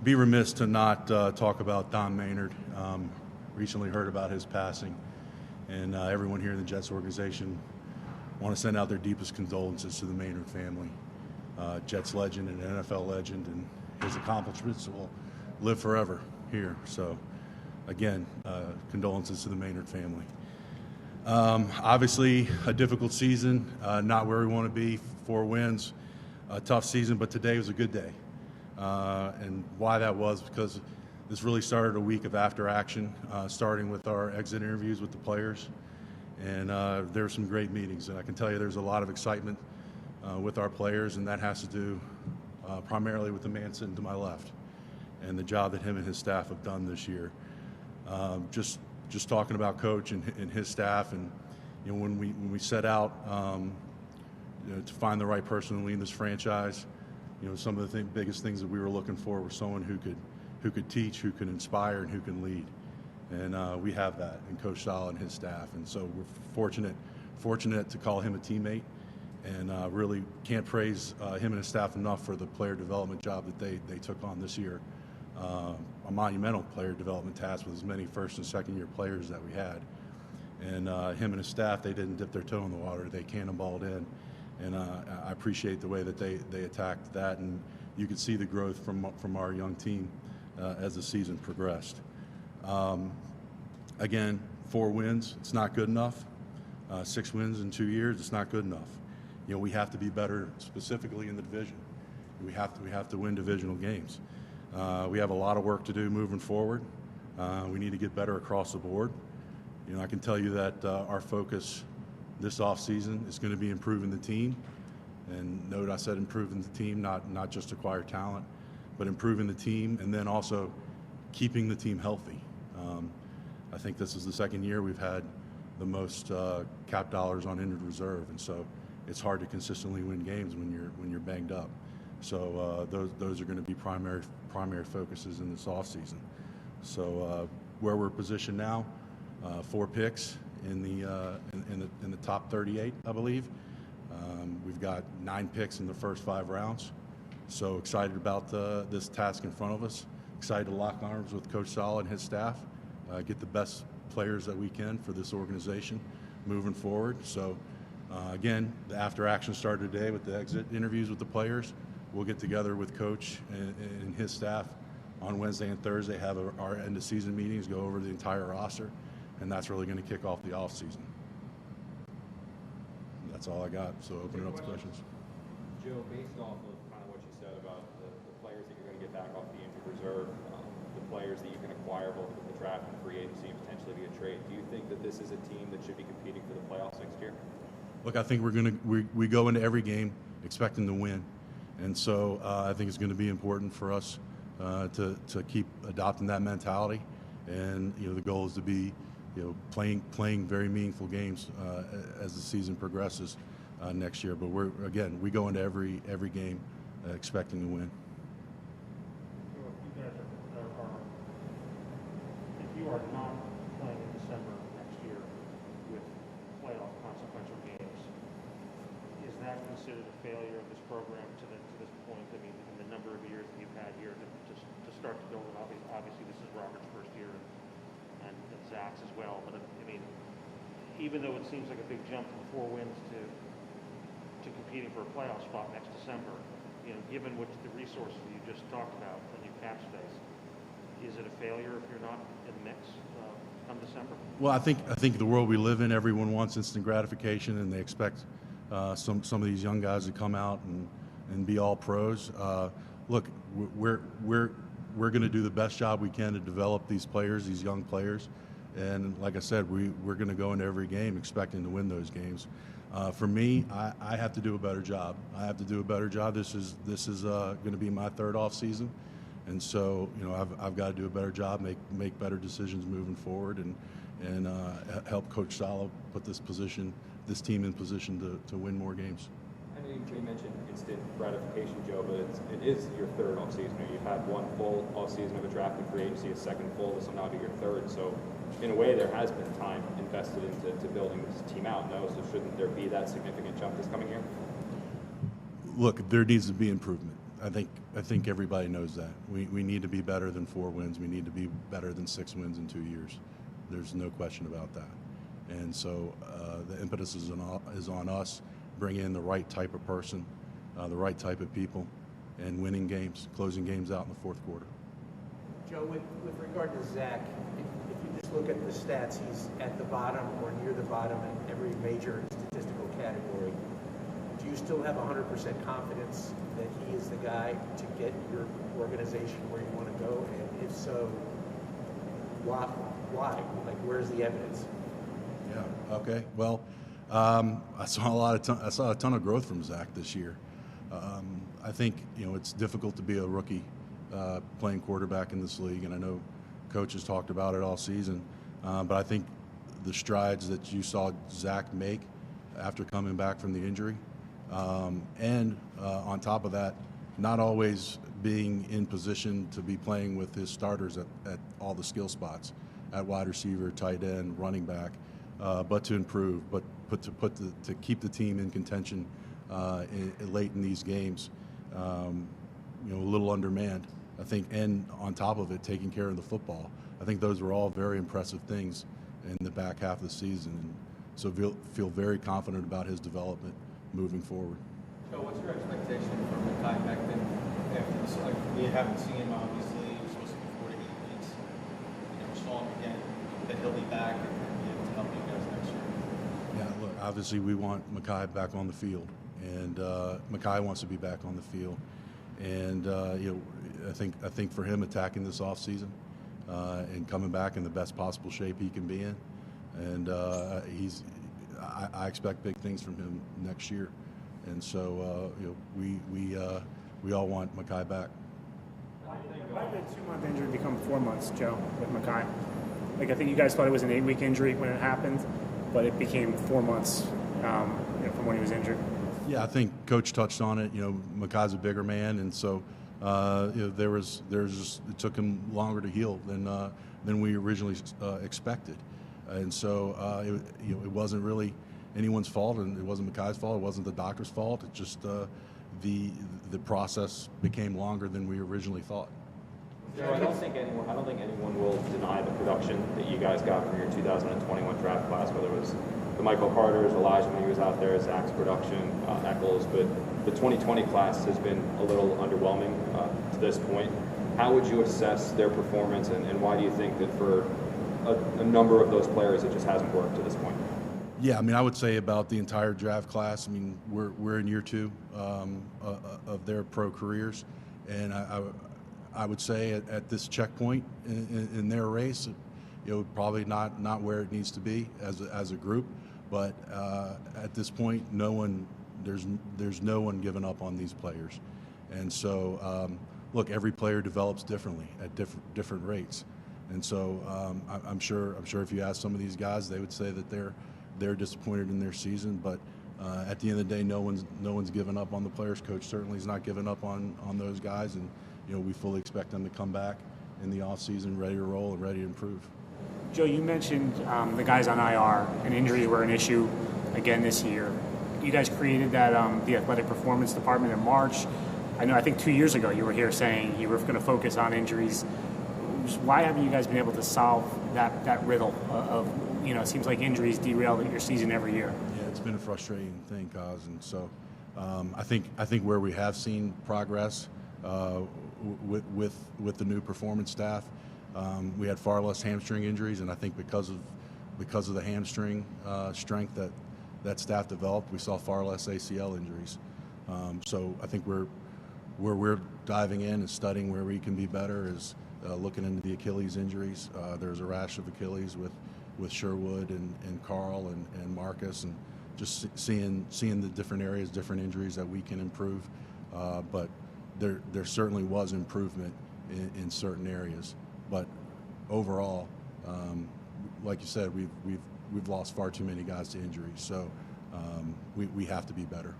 Be remiss to not talk about Don Maynard. Recently heard about his passing, and everyone here in the Jets organization want to send out their deepest condolences to the Maynard family. Jets legend and NFL legend, and his accomplishments will live forever here. So, again, condolences to the Maynard family. Obviously, a difficult season, not where we want to be. 4 wins, a tough season, but today was a good day. And why that was because this really started a week of after action, starting with our exit interviews with the players. And there were some great meetings. And I can tell you there's a lot of excitement with our players, and that has to do primarily with the man sitting to my left and the job that him and his staff have done this year. Just talking about Coach and his staff, and when we set out to find the right person to lead this franchise, some of the biggest things that we were looking for were someone who could teach, who could inspire, and who can lead. And we have that in Coach Saleh and his staff. And so we're fortunate to call him a teammate, and really can't praise him and his staff enough for the player development job that they took on this year. A monumental player development task with as many first and second year players that we had. And him and his staff, they didn't dip their toe in the water. They cannonballed in. And I appreciate the way that they attacked that, and you could see the growth from our young team as the season progressed. Again, 4 wins, it's not good enough. 6 wins in 2 years, it's not good enough. We have to be better, specifically in the division. We have to win divisional games. We have a lot of work to do moving forward. We need to get better across the board. I can tell you that our focus this offseason is going to be improving the team. And note I said improving the team, not just acquire talent, but improving the team, and then also keeping the team healthy. I think this is the second year we've had the most cap dollars on injured reserve, and so it's hard to consistently win games when you're banged up. So those are going to be primary focuses in this offseason. So where we're positioned now, 4 picks in the top 38, I believe. We've got 9 picks in the first 5 rounds. So excited about this task in front of us. Excited to lock arms with Coach Saleh and his staff, get the best players that we can for this organization moving forward. So again, the after action started today with the exit interviews with the players. We'll get together with Coach and his staff on Wednesday and Thursday, have our end of season meetings, go over the entire roster, and that's really going to kick off the off season. That's all I got, so open it up to questions. Joe, based off of kind of what you said about the players that you're going to get back off the injured reserve, the players that you can acquire both with the draft and free agency and potentially via trade, do you think that this is a team that should be competing for the playoffs next year? Look, I think we go into every game expecting to win, and so I think it's going to be important for us to keep adopting that mentality, and the goal is to be playing very meaningful games as the season progresses next year. But we go into every game expecting to win. If you are not playing in December next year with playoff consequential games, is that considered a failure of this program to this point? I mean, in the number of years that you've had here to start to build it. Obviously, this is Robert's first year. And Zach's as well, but I mean, even though it seems like a big jump from 4 wins to competing for a playoff spot next December, given what the resources you just talked about and your cap space, is it a failure if you're not in the mix come December? Well, I think the world we live in, everyone wants instant gratification, and they expect some of these young guys to come out and be all pros. Look, we're going to do the best job we can to develop these players, these young players. And like I said, we're going to go into every game expecting to win those games. For me, I have to do a better job. I have to do a better job. This is going to be my 3rd off season. And so, I've got to do a better job, make better decisions moving forward, and help Coach Saleh put this team in position to win more games. I know you mentioned instant gratification, Joe, but it is your 3rd offseason. You've had 1 full offseason of a draft and free agency, a 2nd full. This will now be your 3rd. So, in a way, there has been time invested into building this team out. No, so shouldn't there be that significant jump this coming year? Look, there needs to be improvement. I think everybody knows that. We need to be better than 4 wins. We need to be better than 6 wins in 2 years. There's no question about that. And so the impetus is on us, bringing in the right type of person, the right type of people, and winning games, closing games out in the fourth quarter. Joe, with regard to Zach, if you just look at the stats, he's at the bottom or near the bottom in every major statistical category. Do you still have 100% confidence that he is the guy to get your organization where you want to go? And if so, why? Like, where's the evidence? Yeah. Okay. Well, I saw a ton of growth from Zach this year. I think it's difficult to be a rookie playing quarterback in this league, and I know coaches talked about it all season. But I think the strides that you saw Zach make after coming back from the injury, and on top of that, not always being in position to be playing with his starters at all the skill spots, at wide receiver, tight end, running back, but to improve, but to keep the team in contention late in these games. A little undermanned, I think, and on top of it, taking care of the football. I think those were all very impressive things in the back half of the season, and so feel very confident about his development moving forward. So what's your expectation for Maye Becton after this? Like, we haven't seen him, obviously. It was supposed to be 4 to 8 weeks. Saw him again, that he'll be back and be able to help you guys next year. Yeah, look, obviously we want Maye back on the field, and Maye wants to be back on the field. And I think for him attacking this offseason and coming back in the best possible shape he can be in, and I expect big things from him next year. And so we all want Maye back. Why did a 2-month injury become 4 months, Joe, with Maye? Like, I think you guys thought it was an 8-week injury when it happened, but it became 4 months from when he was injured. Yeah, I think Coach touched on it. Maye's a bigger man, and so it took him longer to heal than we originally expected, and so it wasn't really anyone's fault, and it wasn't Maye's fault. It wasn't the doctor's fault. It just the process became longer than we originally thought. Joe, I don't think anyone will deny the production that you guys got from your 2021 draft class, whether it was the Michael Carters, Elijah when he was out there, Zach's production, Eccles, but the 2020 class has been a little underwhelming to this point. How would you assess their performance, and why do you think that for a number of those players it just hasn't worked to this point? Yeah, I mean, I would say about the entire draft class. I mean, we're in year 2 of their pro careers, and I would say at this checkpoint in their race, probably not where it needs to be as a group, but at this point, there's no one giving up on these players, and so look, every player develops differently at different rates, and so I'm sure if you ask some of these guys, they would say that they're disappointed in their season, but at the end of the day, no one's given up on the players. Coach certainly is not giving up on those guys, and we fully expect them to come back in the offseason ready to roll and ready to improve. Joe, you mentioned the guys on IR, and injuries were an issue again this year. You guys created that the athletic performance department in March. I think 2 years ago you were here saying you were going to focus on injuries. Why haven't you guys been able to solve that riddle of it seems like injuries derail your season every year? Yeah, it's been a frustrating thing, Cos, and so I think where we have seen progress with the new performance staff, we had far less hamstring injuries, and I think because of the hamstring strength that staff developed, we saw far less ACL injuries. So I think where we're diving in and studying where we can be better is looking into the Achilles injuries. There's a rash of Achilles with Sherwood and Carl and Marcus, and just seeing the different areas, different injuries that we can improve. But there certainly was improvement in certain areas. But overall, like you said, we've lost far too many guys to injury, so we have to be better.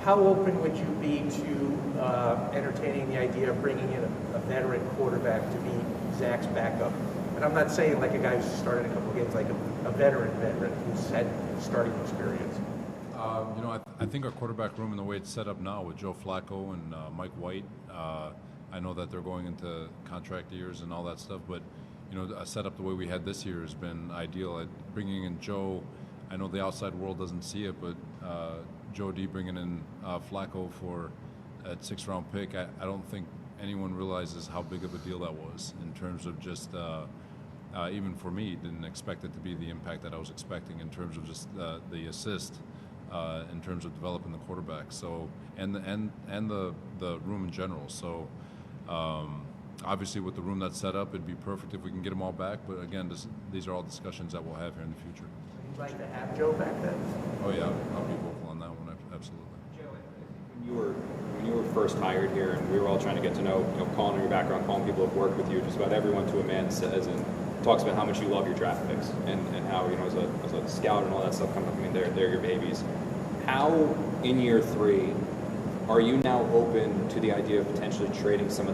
How open would you be to entertaining the idea of bringing in a veteran quarterback to be Zach's backup? And I'm not saying like a guy who's started a couple games, like a veteran who's had starting experience. I think our quarterback room and the way it's set up now with Joe Flacco and Mike White, I know that they're going into contract years and all that stuff, but a setup the way we had this year has been ideal. Bringing in Joe, I know the outside world doesn't see it, but Joe D bringing in Flacco for that 6th-round pick, I don't think anyone realizes how big of a deal that was in terms of just even for me, didn't expect it to be the impact that I was expecting in terms of just the assist. In terms of developing the quarterback, so and the room in general. So obviously, with the room that's set up, it'd be perfect if we can get them all back. But again, these are all discussions that we'll have here in the future. You'd like to have Joe back then? Oh yeah, I'll be vocal on that one. Absolutely. Joe, when you were first hired here, and we were all trying to get to know, calling your background, calling people who've worked with you, just about everyone to a man says and talks about how much you love your draft picks and how as a scout and all that stuff coming up. I mean, they're your babies. How in year 3 are you now open to the idea of potentially trading some of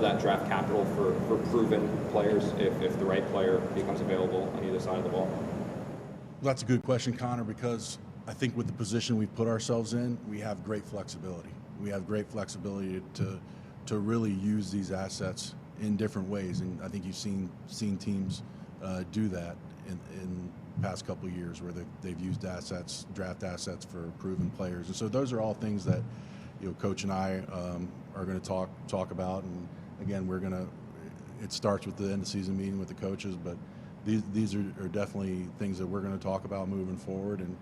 that draft capital for proven players if the right player becomes available on either side of the ball? Well, that's a good question, Connor, because I think with the position we've put ourselves in, we have great flexibility. We have great flexibility to really use these assets in different ways, and I think you've seen teams do that in past couple of years where they've used draft assets for proven players, and so those are all things that Coach and I are going to talk about. And again, it starts with the end of season meeting with the coaches, but these are definitely things that we're going to talk about moving forward. And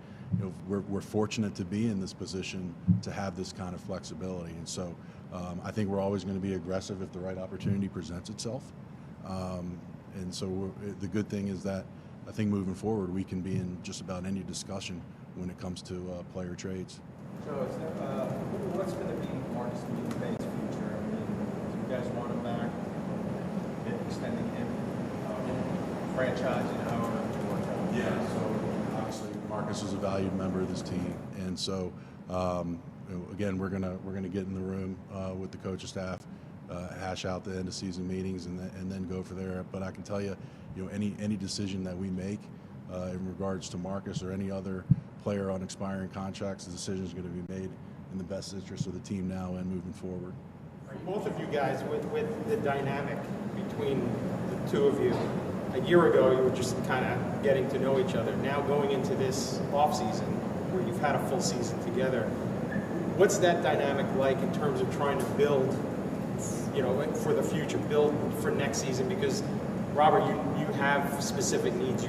we're fortunate to be in this position to have this kind of flexibility, and so I think we're always going to be aggressive if the right opportunity presents itself. And so the good thing is that I think moving forward we can be in just about any discussion when it comes to player trades. So what's going to be Marcus Maye's future? I mean, do you guys want him back? Extending him, franchising, however you want to. Yeah. So obviously Marcus is a valued member of this team, and so again we're gonna get in the room with the coaching staff, hash out the end of season meetings, and then go for there. But I can tell you, any decision that we make in regards to Marcus or any other player on expiring contracts, the decision is going to be made in the best interest of the team now and moving forward. Both of you guys, with the dynamic between the two of you, a year ago you were just kind of getting to know each other. Now going into this offseason where you've had a full season together, what's that dynamic like in terms of trying to build, for the future, build for next season? Because Robert, you have specific needs,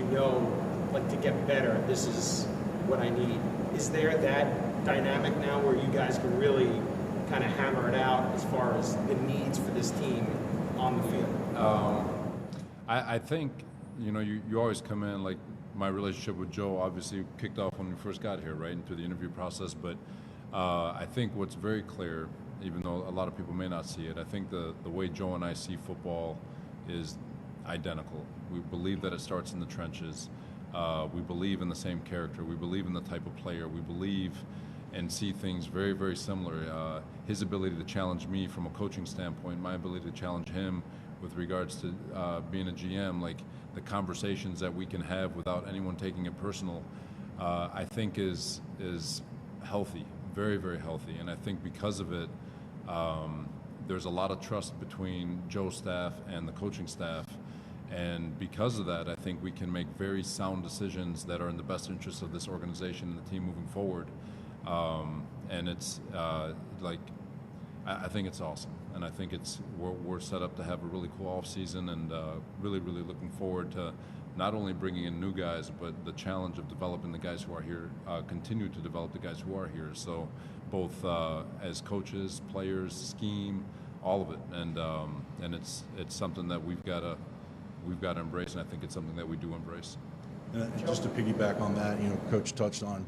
like to get better, this is what I need. Is there that dynamic now where you guys can really kind of hammer it out as far as the needs for this team on the field? I think, you always come in, like my relationship with Joe obviously kicked off when we first got here, right, into the interview process. But I think what's very clear, even though a lot of people may not see it, I think the way Joe and I see football is identical. We believe that it starts in the trenches. We believe in the same character. We believe in the type of player. We believe and see things very, very similar. His ability to challenge me from a coaching standpoint, my ability to challenge him with regards to being a GM, like the conversations that we can have without anyone taking it personal, I think is healthy, very, very healthy. And I think because of it, there's a lot of trust between Joe's staff and the coaching staff. And because of that, I think we can make very sound decisions that are in the best interest of this organization and the team moving forward. And it's I think it's awesome. And I think we're set up to have a really cool off season, and really, really looking forward to not only bringing in new guys, but the challenge of developing the guys who are here, continue to develop the guys who are here. So both as coaches, players, scheme, all of it. And it's something that we've got to embrace, and I think it's something that we do embrace. And just to piggyback on that, Coach touched on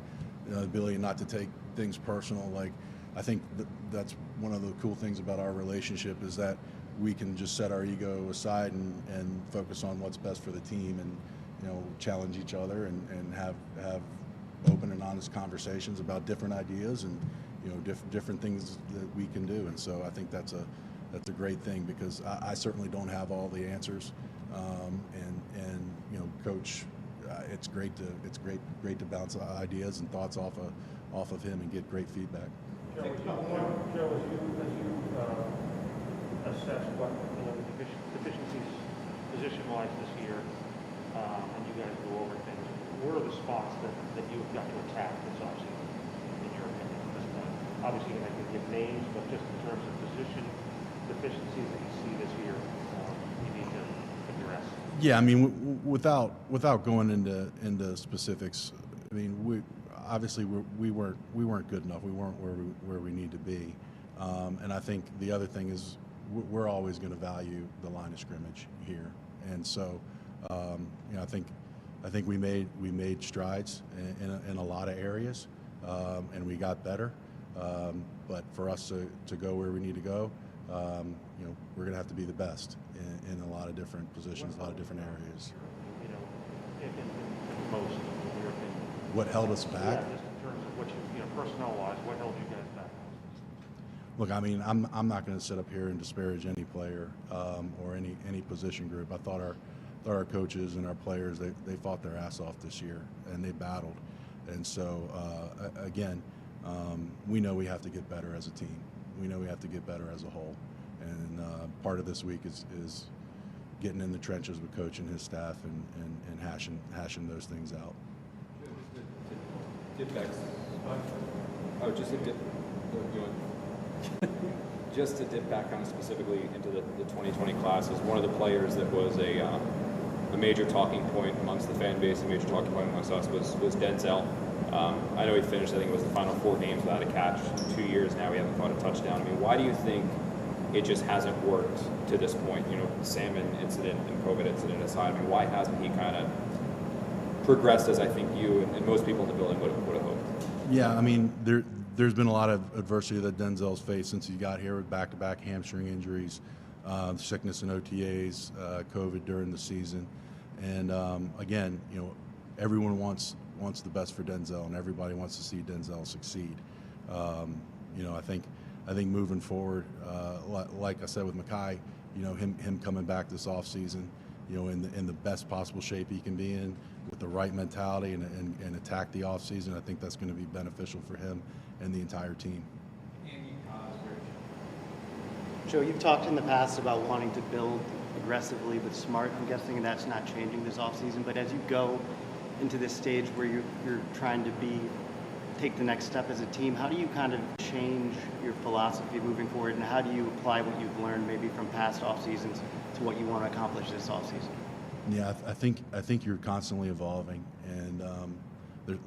the ability not to take things personal. Like, I think that's one of the cool things about our relationship is that we can just set our ego aside and focus on what's best for the team, and challenge each other and have open and honest conversations about different ideas and different things that we can do. And so I think that's a great thing, because I certainly don't have all the answers, and Coach it's great to bounce ideas and thoughts off of him and get great feedback. Joe, as you assess what the deficiencies position-wise this year, and you guys go over things, where are the spots that you've got to attack this offseason, in your opinion, at this point? Obviously, you're not going to give names, but just in terms of position deficiencies that you see this year, you need to address. Yeah, I mean, without going into specifics, I mean, we weren't good enough. We weren't where we need to be, and I think the other thing is we're always going to value the line of scrimmage here, and so I think we made strides in a lot of areas, and we got better. But for us to go where we need to go, we're going to have to be the best in a lot of different positions, a lot of different areas. In most, in your opinion. What held us back? Yeah, just in terms of what personnel-wise, what held you guys back? Look, I mean, I'm not going to sit up here and disparage any player or any position group. I thought our coaches and our players they fought their ass off this year and they battled, and so again, we know we have to get better as a team. We know we have to get better as a whole, and part of this week is getting in the trenches with coach and his staff and hashing those things out. Just to dip back kind of specifically into the 2020 classes, one of the players that was a major talking point amongst the fan base, a major talking point amongst us was Denzel. I know he finished, I think it was the final 4 games without a catch. 2 years now, he hasn't caught a touchdown. I mean, why do you think it just hasn't worked to this point? Salmon incident and COVID incident aside, I mean, why hasn't he kind of progressed as I think you and most people in the building would have hoped? Yeah, I mean, there's been a lot of adversity that Denzel's faced since he got here with back-to-back hamstring injuries, sickness in OTAs, COVID during the season, and again, everyone wants the best for Denzel, and everybody wants to see Denzel succeed. I think moving forward, like I said with Maye, him coming back this offseason, in the best possible shape he can be in, with the right mentality and attack the offseason, I think that's going to be beneficial for him and the entire team. Joe, you've talked in the past about wanting to build aggressively but smart. I'm guessing that's not changing this offseason, but as you go into this stage where you're trying to take the next step as a team, how do you kind of change your philosophy moving forward, and how do you apply what you've learned maybe from past off seasons to what you want to accomplish this off season? Yeah, I think you're constantly evolving, and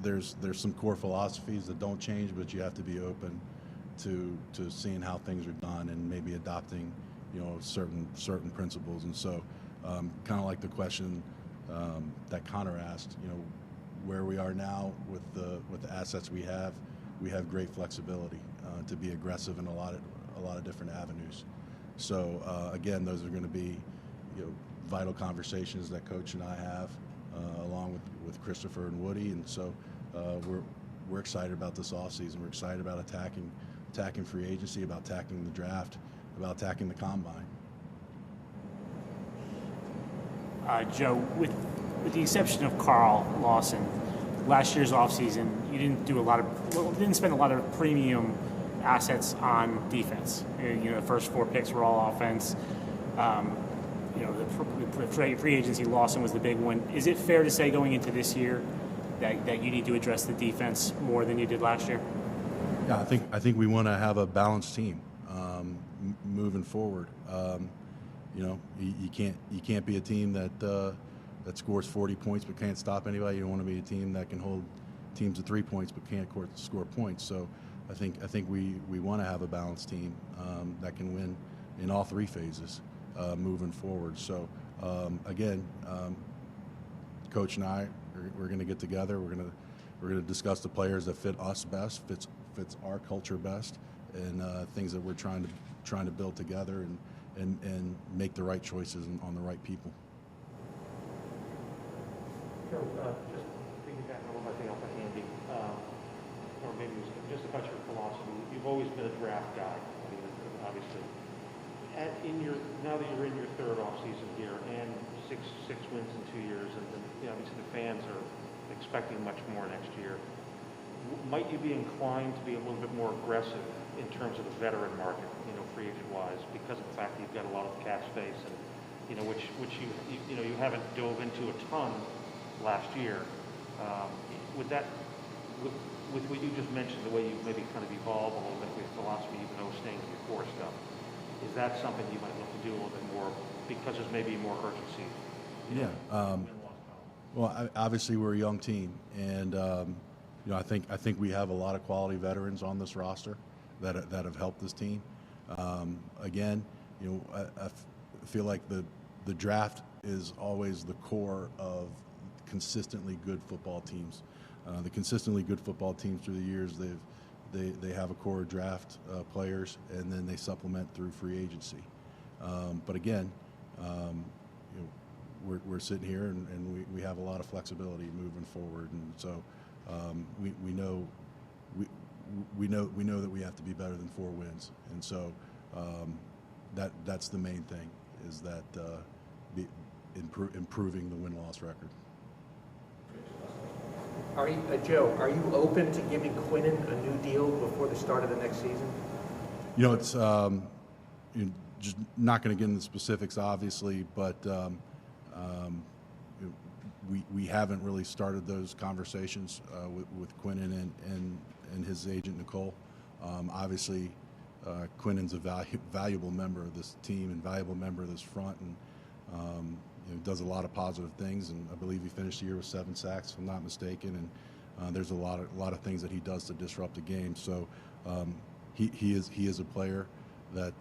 there's some core philosophies that don't change, but you have to be open to seeing how things are done and maybe adopting certain principles. And so kind of like the question that Connor asked, where we are now with the assets we have great flexibility to be aggressive in a lot of different avenues. So again, those are going to be vital conversations that Coach and I have along with Christopher and Woody, and so we're excited about this offseason. We're excited about attacking free agency, about attacking the draft, about attacking the combine. Joe, with the exception of Carl Lawson, last year's offseason, you didn't spend a lot of premium assets on defense. The first 4 picks were all offense. The free agency, Lawson was the big one. Is it fair to say going into this year that you need to address the defense more than you did last year? Yeah, I think we want to have a balanced team moving forward. You can't be a team that scores 40 points but can't stop anybody. You don't want to be a team that can hold teams to 3 points but can't score points. So I think we want to have a balanced team that can win in all 3 phases moving forward. So again, Coach and I we're going to get together. We're going to discuss the players that fit us best, fits our culture best, and things that we're trying to build together and make the right choices on the right people. Joe, just piggybacking on one thing off of Andy, or maybe just about your philosophy. You've always been a draft guy, obviously. Now that you're in your 3rd off season here, and six wins in 2 years, and obviously the fans are expecting much more next year. Might you be inclined to be a little bit more aggressive in terms of the veteran market, free agent wise, because of the fact that you've got a lot of cap space, and which you haven't dove into a ton last year. With what you just mentioned, the way you maybe kind of evolve a little bit with philosophy, even though staying with your core stuff, is that something you might look to do a little bit more because there's maybe more urgency? Well, obviously we're a young team, and I think we have a lot of quality veterans on this roster that have helped this team. Again, I feel like the draft is always the core of consistently good football teams. The consistently good football teams through the years, they have a core of draft players, and then they supplement through free agency. But again, we're sitting here, and we have a lot of flexibility moving forward, and so we know that we have to be better than 4 wins, and so that's the main thing, is that improving the win-loss record. Joe, are you open to giving Quinnen a new deal before the start of the next season? It's just not going to get into the specifics, obviously, but we haven't really started those conversations with Quinnen and his agent Nicole. Obviously, Quinnen's a valuable member of this team and valuable member of this front, and does a lot of positive things. And I believe he finished the year with 7 sacks, if I'm not mistaken. And there's a lot of things that he does to disrupt the game. So he is a player that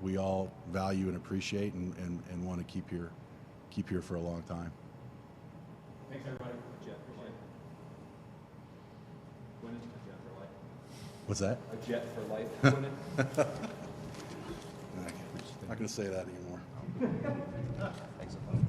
we all value and appreciate and want to keep here for a long time. Thanks, everybody. A jet for life. Quinnen, a jet for life. What's that? A jet for life, Quinnen. I'm not going to say that anymore. Thanks a lot.